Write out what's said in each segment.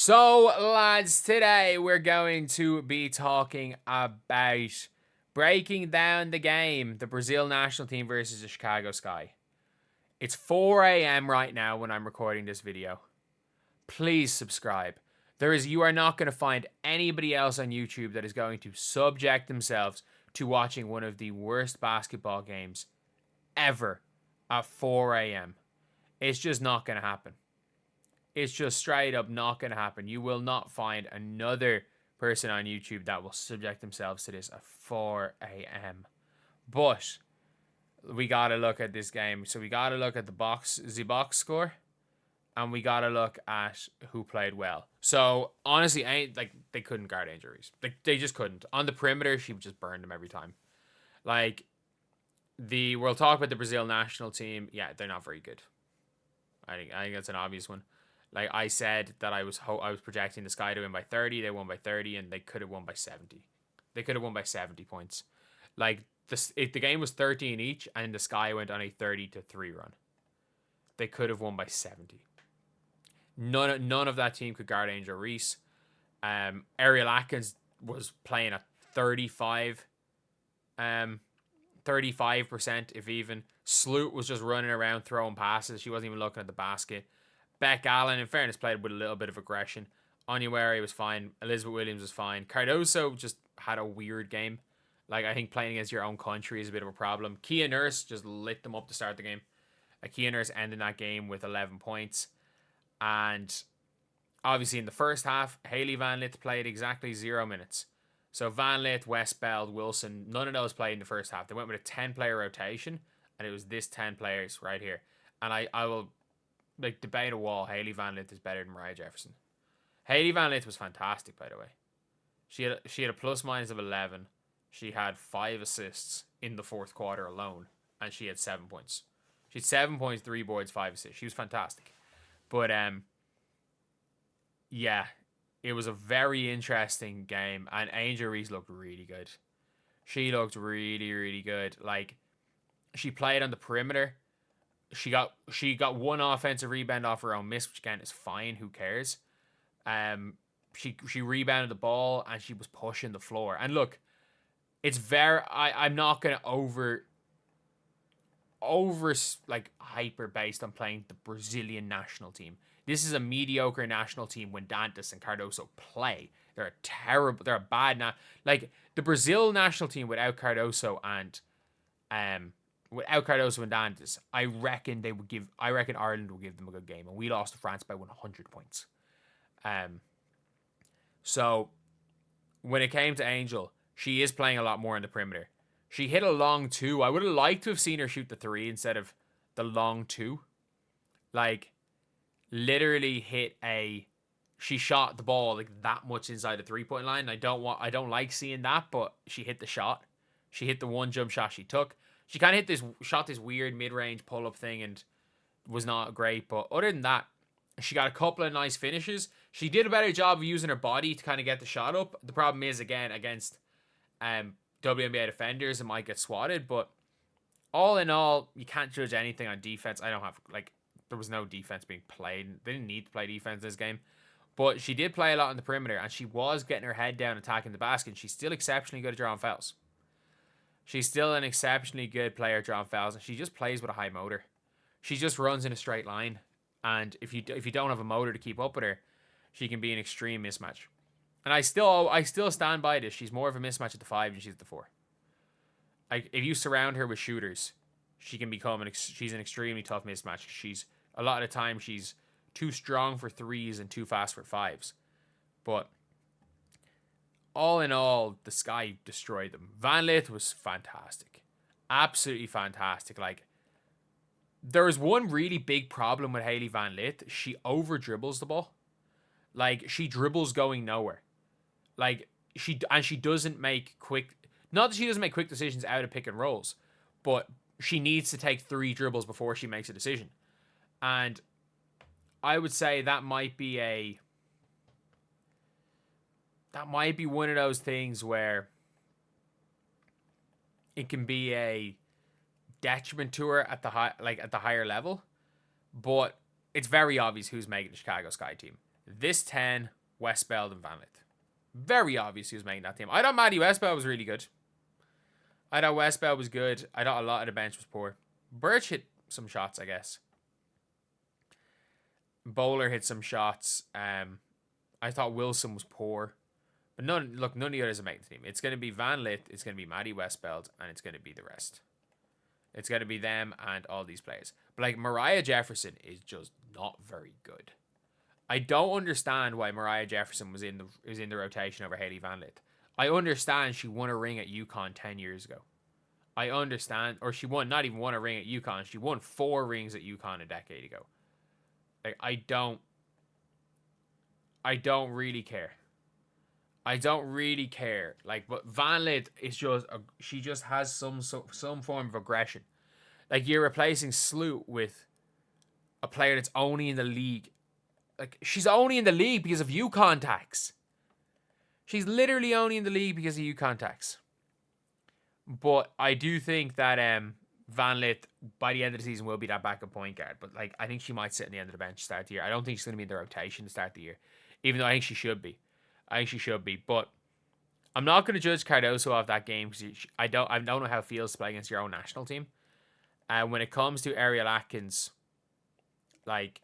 So, lads, today we're going to be talking about breaking down the game, the Brazil national team versus the Chicago Sky. It's 4 a.m. right now when I'm recording this video. Please subscribe. You are not going to find anybody else on YouTube that is going to subject themselves to watching one of the worst basketball games ever at 4 a.m. It's just not going to happen. It's just straight up not going to happen. You will not find another person on YouTube that will subject themselves to this at 4 a.m. But we got to look at this game. So we got to look at the box score, and we got to look at who played well. So honestly, they couldn't guard Angel Reese. They just couldn't. On the perimeter, she just burned them every time. We'll talk about the Brazil national team. Yeah, they're not very good. I think that's an obvious one. Like I said that I was projecting the Sky to win by 30. They won by 30, and they could have won by 70. They could have won by 70 points. If the game was 13 each, and the Sky went on a 30-3 run, they could have won by 70. None of that team could guard Angel Reese. Ariel Atkins was playing at 35%, if even. Sloot was just running around throwing passes. She wasn't even looking at the basket. Beck Allen, in fairness, played with a little bit of aggression. Onyewere was fine. Elizabeth Williams was fine. Cardoso just had a weird game. I think playing against your own country is a bit of a problem. Kia Nurse just lit them up to start the game. Kia Nurse ended that game with 11 points. And obviously in the first half, Hailey Vanlith played exactly 0 minutes. So Vanlith, Westbeld, Wilson, none of those played in the first half. They went with a 10-player rotation, and it was this 10 players right here. And I will debate a wall. Hailey Vanlith is better than Mariah Jefferson. Hailey Vanlith was fantastic, by the way. She had a plus minus of 11. She had 5 assists in the fourth quarter alone, and she had 7 points. She had 7 points, 3 boards, 5 assists. She was fantastic. But yeah, it was a very interesting game, and Angel Reese looked really good. She looked really, really good. She played on the perimeter. She got one offensive rebound off her own miss, which again is fine. Who cares? She rebounded the ball, and she was pushing the floor. And look, it's I'm not gonna over hyper based on playing the Brazilian national team. This is a mediocre national team when Dantas and Cardoso play. They're a bad the Brazil national team without Cardoso and Dantas, I reckon Ireland will give them a good game, and we lost to France by 100 points. So when it came to Angel, she is playing a lot more in the perimeter. She hit a long 2. I would have liked to have seen her shoot the 3 instead of the long 2. Literally she shot the ball that much inside the 3-point line. I don't like seeing that, but she hit the shot. She hit the one jump shot she took. She kind of shot this weird mid-range pull-up thing and was not great. But other than that, she got a couple of nice finishes. She did a better job of using her body to kind of get the shot up. The problem is, again, against WNBA defenders, it might get swatted. But all in all, you can't judge anything on defense. There was no defense being played. They didn't need to play defense this game. But she did play a lot on the perimeter, and she was getting her head down attacking the basket. And she's still exceptionally good at drawing fouls. She's still an exceptionally good player drawing fouls, and she just plays with a high motor. She just runs in a straight line, and if you don't have a motor to keep up with her, she can be an extreme mismatch. And I still stand by this. She's more of a mismatch at the 5 than she's at the 4. If you surround her with shooters, she can become she's an extremely tough mismatch. A lot of the time she's too strong for 3s and too fast for 5s. But all in all, the Sky destroyed them. Vanlith was fantastic. Absolutely fantastic. There was one really big problem with Hailey Vanlith. She over dribbles the ball. She dribbles going nowhere. She doesn't make quick... Not that she doesn't make quick decisions out of pick and rolls, but she needs to take 3 dribbles before she makes a decision. And I would say that might be one of those things where it can be a detriment to her at the higher level, but it's very obvious who's making the Chicago Sky team. This 10 Westbeld and Vanlith. Very obvious he was making that team. I thought Maddie Westbeld was really good. I thought Westbeld was good. I thought a lot of the bench was poor. Birch hit some shots, I guess. Bowler hit some shots. I thought Wilson was poor. But none of the others are making the team. It's going to be Vanlith, it's going to be Maddie Westbeld, and it's going to be the rest. It's going to be them and all these players. But like Mariah Jefferson is just not very good. I don't understand why Mariah Jefferson was in the rotation over Hailey Vanlith. I understand she won a ring at UConn 10 years ago. I understand, or she not even won a ring at UConn. She won 4 rings at UConn a decade ago. Like I don't really care. I don't really care. Like, but Vanlith is she just has some form of aggression. Like you're replacing Sloot with a player that's only in the league. Like she's only in the league because of UConn tax. She's literally only in the league because of UConn tax. But I do think that Vanlith by the end of the season will be that backup point guard. But like I think she might sit in the end of the bench to start the year. I don't think she's going to be in the rotation to start the year, even though I think she should be. But I'm not going to judge Cardoso off that game because I don't know how it feels to play against your own national team. When it comes to Ariel Atkins, like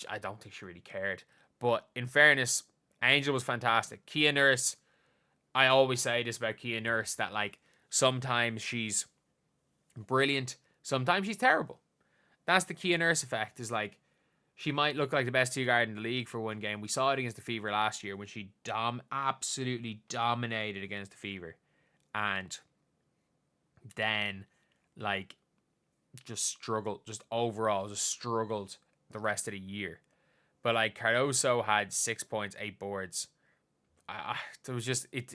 I don't think she really cared. But in fairness, Angel was fantastic. Kia Nurse, I always say this about Kia Nurse, that like sometimes she's brilliant, sometimes she's terrible. That's the Kia Nurse effect, is like she might look like the best 2 guard in the league for one game. We saw it against the Fever last year when she absolutely dominated against the Fever. And then like just struggled the rest of the year. But like Cardoso had 6 points, 8 boards. It was just it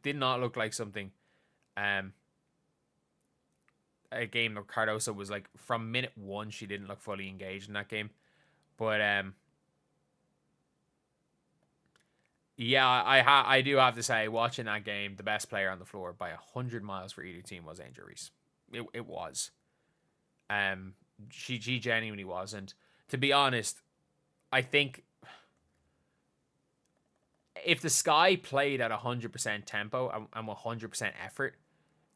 did not look like something. A game that Cardoso was like from minute 1 she didn't look fully engaged in that game. But yeah, I do have to say, watching that game, the best player on the floor by 100 miles for either team was Angel Reese. It was. She genuinely was, and to be honest, I think if the Sky played at 100% tempo and 100% effort,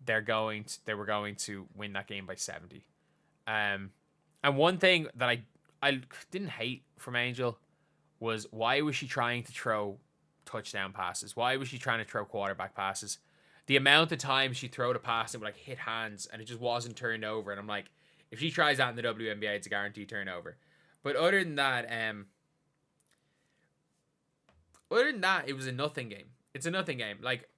they were going to win that game by 70. And one thing that I didn't hate from Angel was, why was she trying to throw touchdown passes? Why was she trying to throw quarterback passes? The amount of times she threw a pass and would like hit hands and it just wasn't turned over, and I'm like, if she tries that in the WNBA, it's a guaranteed turnover. But other than that, it was a nothing game. It's a nothing game. Like,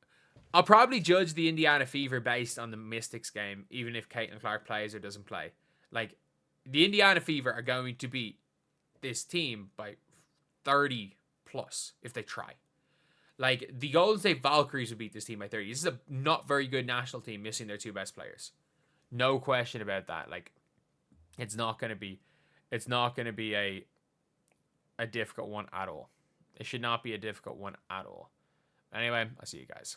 I'll probably judge the Indiana Fever based on the Mystics game, even if Caitlin Clark plays or doesn't play. Like, the Indiana Fever are going to beat this team by 30 plus if they try. Like, the Golden State Valkyries would beat this team by 30. This is a not very good national team missing their 2 best players. No question about that. Like, it's not going to be a difficult one at all. It should not be a difficult one at all. Anyway, I'll see you guys.